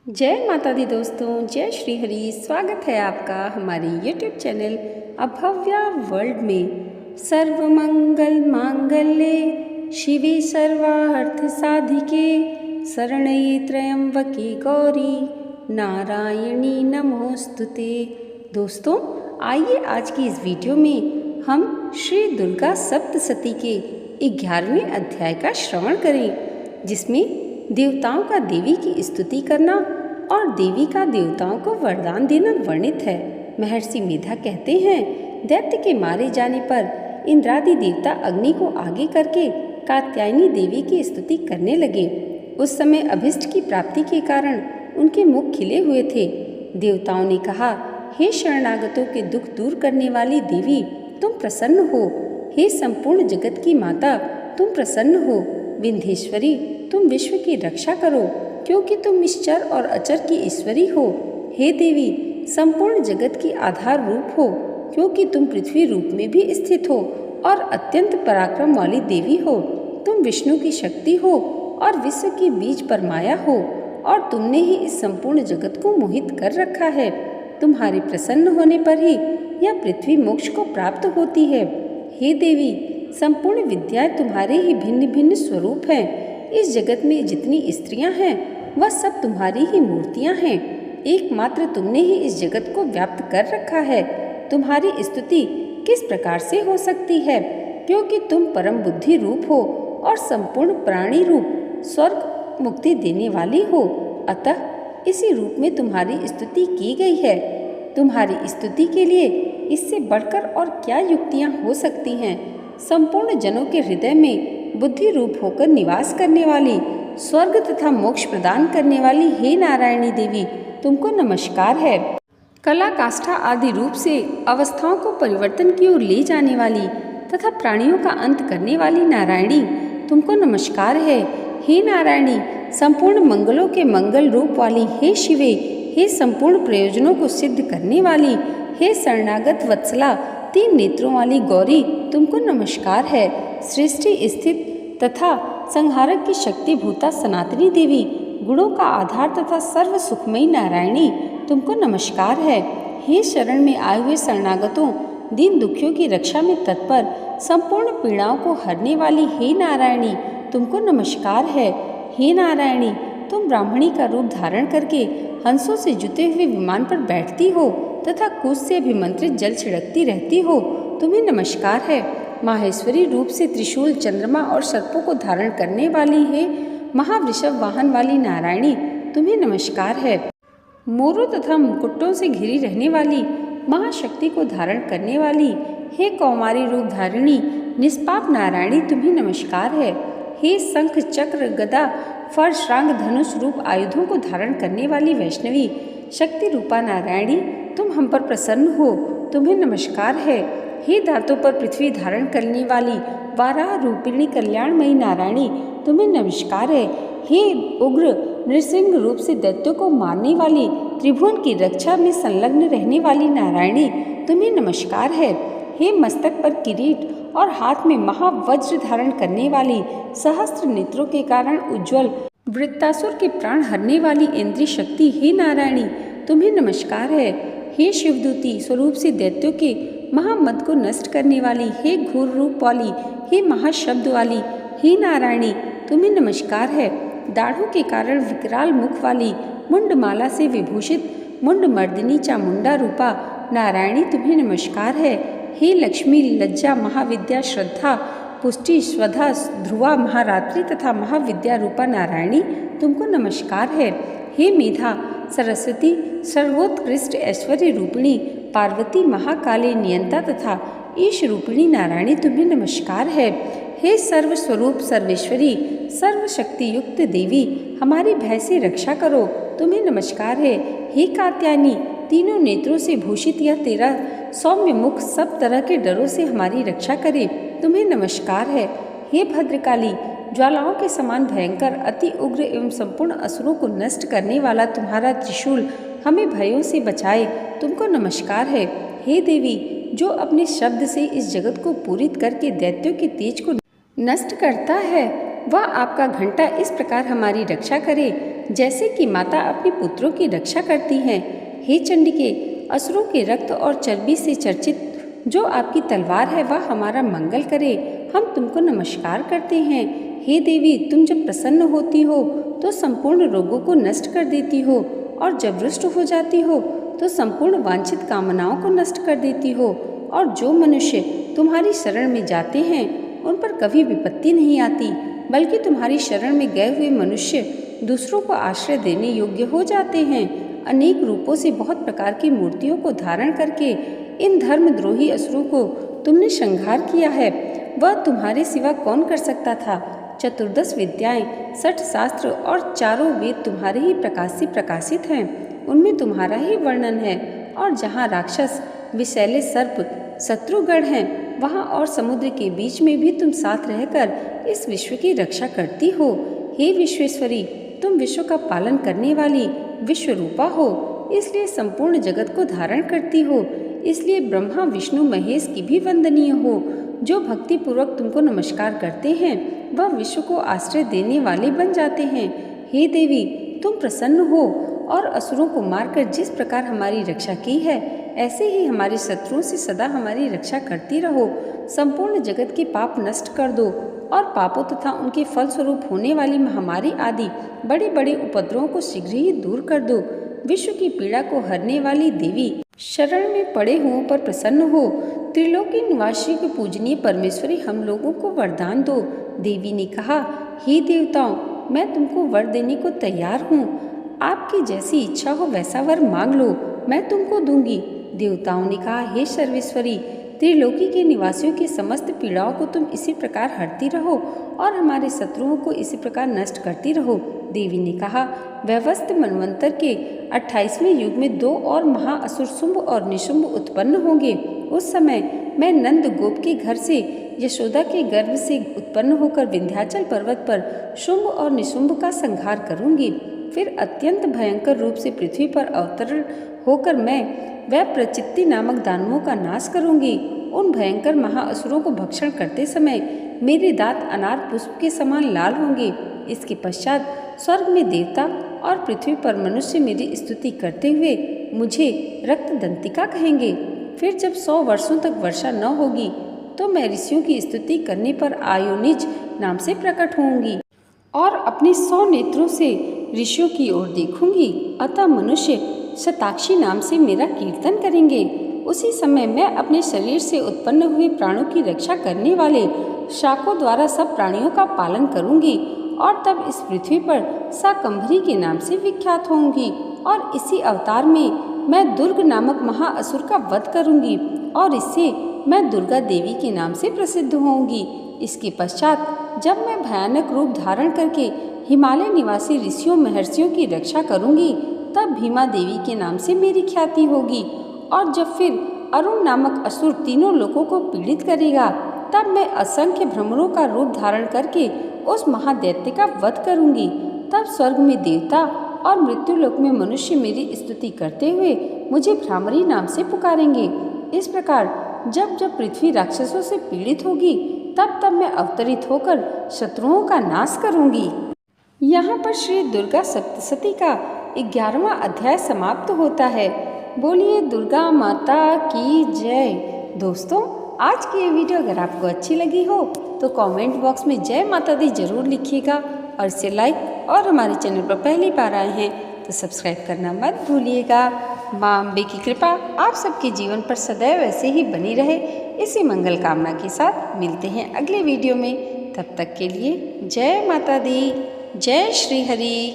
जय माता दी दोस्तों, जय श्री हरि। स्वागत है आपका हमारे YouTube चैनल अभव्या वर्ल्ड में। सर्वमंगल मांगल्ये शिवे सर्वार्थ साधिके शरण्ये त्र्यंबके गौरी नारायणी नमोस्तुते। दोस्तों, आइए आज की इस वीडियो में हम श्री दुर्गा सप्तशती के 11वें अध्याय का श्रवण करें, जिसमें देवताओं का देवी की स्तुति करना और देवी का देवताओं को वरदान देना वर्णित है। महर्षि मेधा कहते हैं, दैत्य के मारे जाने पर इंद्रादि देवता अग्नि को आगे करके कात्यायनी देवी की स्तुति करने लगे। उस समय अभिष्ट की प्राप्ति के कारण उनके मुख खिले हुए थे। देवताओं ने कहा, हे शरणागतों के दुख दूर करने वाली देवी, तुम प्रसन्न हो। हे संपूर्ण जगत की माता, तुम प्रसन्न हो। विंध्येश्वरी, तुम विश्व की रक्षा करो, क्योंकि तुम इस चर और अचर की ईश्वरी हो। हे देवी, संपूर्ण जगत की आधार रूप हो, क्योंकि तुम पृथ्वी रूप में भी स्थित हो और अत्यंत पराक्रम वाली देवी हो। तुम विष्णु की शक्ति हो और विश्व की बीज परमाया हो, और तुमने ही इस संपूर्ण जगत को मोहित कर रखा है। तुम्हारे प्रसन्न होने पर ही यह पृथ्वी मोक्ष को प्राप्त होती है। हे देवी, संपूर्ण विद्याएं तुम्हारे ही भिन्न भिन्न स्वरूप हैं। इस जगत में जितनी स्त्रियां हैं वह सब तुम्हारी ही मूर्तियां हैं। एकमात्र तुमने ही इस जगत को व्याप्त कर रखा है। तुम्हारी स्तुति किस प्रकार से हो सकती है, क्योंकि तुम परम बुद्धि रूप हो और संपूर्ण प्राणी रूप स्वर्ग मुक्ति देने वाली हो। अतः इसी रूप में तुम्हारी स्तुति की गई है। तुम्हारी स्तुति के लिए इससे बढ़कर और क्या युक्तियां हो सकती हैं। संपूर्ण जनों के हृदय में बुद्धि रूप होकर निवास करने वाली, स्वर्ग तथा मोक्ष प्रदान करने वाली हे नारायणी देवी, तुमको नमस्कार है। कला काष्ठा आदि रूप से अवस्थाओं को परिवर्तन की ओर ले जाने वाली तथा प्राणियों का अंत करने वाली नारायणी, तुमको नमस्कार है। हे नारायणी, संपूर्ण मंगलों के मंगल रूप वाली हे शिवे, हे संपूर्ण प्रयोजनों को सिद्ध करने वाली, हे शरणागत वत्सला, 3 नेत्रों वाली गौरी, तुमको नमस्कार है। सृष्टि स्थित तथा संहारक की शक्ति भूता सनातनी देवी, गुणों का आधार तथा सर्व सुखमयी नारायणी, तुमको नमस्कार है। हे शरण में आए हुए शरणागतों, दीन दुखियों की रक्षा में तत्पर, संपूर्ण पीड़ाओं को हरने वाली हे नारायणी, तुमको नमस्कार है। हे नारायणी, तुम ब्राह्मणी का रूप धारण करके हंसों से जुते हुए विमान पर बैठती हो तथा कुश से अभिमंत्रित जल छिड़कती रहती हो, तुम्हें नमस्कार है। माहेश्वरी रूप से त्रिशूल, चंद्रमा और सर्पों को धारण करने वाली है महावृषभ वाहन वाली नारायणी, तुम्हें नमस्कार है। मोरों तथा मुकुटों से घिरी रहने वाली महाशक्ति को धारण करने वाली हे कौमारी रूप धारिणी निष्पाप नारायणी, तुम्हें नमस्कार है। हे शंख, चक्र, गदा, फरश्रांग, धनुष रूप आयुधों को धारण करने वाली वैष्णवी शक्ति रूपा नारायणी, तुम हम पर प्रसन्न हो, तुम्हें नमस्कार है। हे दांतों पर पृथ्वी धारण करने वाली वाराह रूपिणी कल्याणमयी नारायणी, तुम्हें नमस्कार है। हे उग्र नृसिंह रूप से दैत्यों को मारने वाली, त्रिभुवन की रक्षा में संलग्न रहने वाली नारायणी, तुम्हें नमस्कार है। हे मस्तक पर किरीट और हाथ में महावज्र धारण करने वाली, सहस्त्र नेत्रों के कारण उज्ज्वल वृत्तासुर के प्राण हरने वाली इंद्रिय शक्ति हे नारायणी, तुम्हें नमस्कार है। हे शिवदूती स्वरूप से दैत्यों के महामद को नष्ट करने वाली, हे घोर रूप वाली, हे महाशब्द वाली, हे नारायणी, तुम्हें नमस्कार है। दाढ़ों के कारण विकराल मुख वाली, मुंडमाला से विभूषित मुंडमर्दिनी चामुंडा रूपा नारायणी, तुम्हें नमस्कार है। हे लक्ष्मी, लज्जा, महाविद्या, श्रद्धा, पुष्टि, स्वधा, ध्रुवा, महारात्रि तथा महाविद्या रूपा नारायणी, तुमको नमस्कार है। हे मेधा, सरस्वती, सर्वोत्कृष्ट ऐश्वर्य रूपिणी, पार्वती, महाकाली, नियंता तथा ईश रूपिणी नारायणी, तुम्हें नमस्कार है। हे सर्वस्वरूप सर्वेश्वरी, सर्वशक्ति युक्त देवी, हमारी भय से रक्षा करो, तुम्हें नमस्कार है। हे कात्यायनी, तीनों नेत्रों से भूषित यह तेरा सौम्य मुख सब तरह के डरों से हमारी रक्षा करे, तुम्हें नमस्कार है। हे भद्रकाली, ज्वालाओं के समान भयंकर, अति उग्र एवं संपूर्ण असुरों को नष्ट करने वाला तुम्हारा त्रिशूल हमें भयों से बचाए, तुमको नमस्कार है। हे देवी, जो अपने शब्द से इस जगत को पूरित करके दैत्यों के तेज को नष्ट करता है, वह आपका घंटा इस प्रकार हमारी रक्षा करे। जैसे कि माता अपने पुत्रों की रक्षा करती हैं। हे चंडिके, असुरों के रक्त और चर्बी से चर्चित जो आपकी तलवार है वह हमारा मंगल करे, हम तुमको नमस्कार करते हैं। हे देवी, तुम जब प्रसन्न होती हो तो संपूर्ण रोगों को नष्ट कर देती हो, और जब रुष्ट हो जाती हो तो संपूर्ण वांछित कामनाओं को नष्ट कर देती हो। और जो मनुष्य तुम्हारी शरण में जाते हैं उन पर कभी विपत्ति नहीं आती, बल्कि तुम्हारी शरण में गए हुए मनुष्य दूसरों को आश्रय देने योग्य हो जाते हैं। अनेक रूपों से बहुत प्रकार की मूर्तियों को धारण करके इन धर्मद्रोही असुरों को तुमने संहार किया है। वह तुम्हारे सिवा कौन कर सकता था? 14 विद्याएं, 60 शास्त्र और चारों वेद तुम्हारे ही प्रकाश से प्रकाशित हैं, उनमें तुम्हारा ही वर्णन है। और जहाँ राक्षस, विषैले सर्प, शत्रुगण हैं, वहाँ और समुद्र के बीच में भी तुम साथ रहकर इस विश्व की रक्षा करती हो। हे विश्वेश्वरी, तुम विश्व का पालन करने वाली विश्वरूपा हो, इसलिए संपूर्ण जगत को धारण करती हो। इसलिए ब्रह्मा, विष्णु, महेश की भी वंदनीय हो। जो भक्ति पूर्वक तुमको नमस्कार करते हैं वह विश्व को आश्रय देने वाले बन जाते हैं। हे देवी, तुम प्रसन्न हो और असुरों को मारकर जिस प्रकार हमारी रक्षा की है, ऐसे ही हमारे शत्रुओं से सदा हमारी रक्षा करती रहो। संपूर्ण जगत के पाप नष्ट कर दो और पापों तथा उनके फलस्वरूप होने वाली महामारी आदि बड़े बड़े उपद्रवों को शीघ्र ही दूर कर दो। विश्व की पीड़ा को हरने वाली देवी, शरण में पड़े हुओं पर प्रसन्न हो। त्रिलोकी निवासी के पूजनीय परमेश्वरी, हम लोगों को वरदान दो। देवी ने कहा, हे देवताओं, मैं तुमको वर देने को तैयार हूँ। आपकी जैसी इच्छा हो वैसा वर मांग लो, मैं तुमको दूंगी। देवताओं ने कहा, हे सर्वेश्वरी, त्रिलोकी के निवासियों की समस्त पीड़ाओं को तुम इसी प्रकार हरती रहो और हमारे शत्रुओं को इसी प्रकार नष्ट करती रहो। देवी ने कहा, वैवस्वत मनवंतर के 28वें युग में 2 और महाअसुर शुंभ और निशुंभ उत्पन्न होंगे। उस समय मैं नंद गोप के घर से, यशोदा के गर्भ से उत्पन्न होकर विंध्याचल पर्वत पर शुंभ और निशुंभ का संहार करूंगी। फिर अत्यंत भयंकर रूप से पृथ्वी पर अवतरण होकर मैं वह प्रचित्ति नामक दानवों का नाश करूंगी। उन भयंकर महाअसुरों को भक्षण करते समय मेरे दांत अनार पुष्प के समान लाल होंगे। इसके पश्चात स्वर्ग में देवता और पृथ्वी पर मनुष्य मेरी स्तुति करते हुए मुझे रक्तदंतिका कहेंगे। फिर जब 100 वर्षों तक वर्षा न होगी तो मैं ऋषियों की स्तुति करने पर आयोनिज नाम से प्रकट होंगी और अपने 100 नेत्रों से ऋषियों की ओर देखूंगी। अतः मनुष्य शताक्षी नाम से मेरा कीर्तन करेंगे। उसी समय मैं अपने शरीर से उत्पन्न हुए प्राणों की रक्षा करने वाले शाकों द्वारा सब प्राणियों का पालन करूंगी और तब इस पृथ्वी पर शाकंभरी के नाम से विख्यात होंगी। और इसी अवतार में मैं दुर्ग नामक महाअसुर का वध करूंगी और इससे मैं दुर्गा देवी के नाम से प्रसिद्ध होंगी। इसके पश्चात जब मैं भयानक रूप धारण करके हिमालय निवासी ऋषियों महर्षियों की रक्षा करूंगी, तब भीमा देवी के नाम से मेरी ख्याति होगी। और जब फिर अरुण नामक असुर तीनों लोगों को पीड़ित करेगा, तब मैं असंख्य भ्रमरों का रूप धारण करके उस महादैत्य का वध करूंगी। तब स्वर्ग में देवता और मृत्युलोक में मनुष्य मेरी स्तुति करते हुए मुझे भ्रामरी नाम से पुकारेंगे। इस प्रकार जब जब पृथ्वी राक्षसों से पीड़ित होगी, तब तब मैं अवतरित होकर शत्रुओं का नाश करूंगी। यहाँ पर श्री दुर्गा सप्तशती का 11वां अध्याय समाप्त होता है। बोलिए दुर्गा माता की जय। दोस्तों, आज की ये वीडियो अगर आपको अच्छी लगी हो तो कमेंट बॉक्स में जय माता दी जरूर लिखिएगा और इसे लाइक, और हमारे चैनल पर पहली बार आए हैं तो सब्सक्राइब करना मत भूलिएगा। माँ अम्बे की कृपा आप सबके जीवन पर सदैव ऐसे ही बनी रहे, इसी मंगल कामना के साथ मिलते हैं अगले वीडियो में। तब तक के लिए जय माता दी, जय श्री हरि।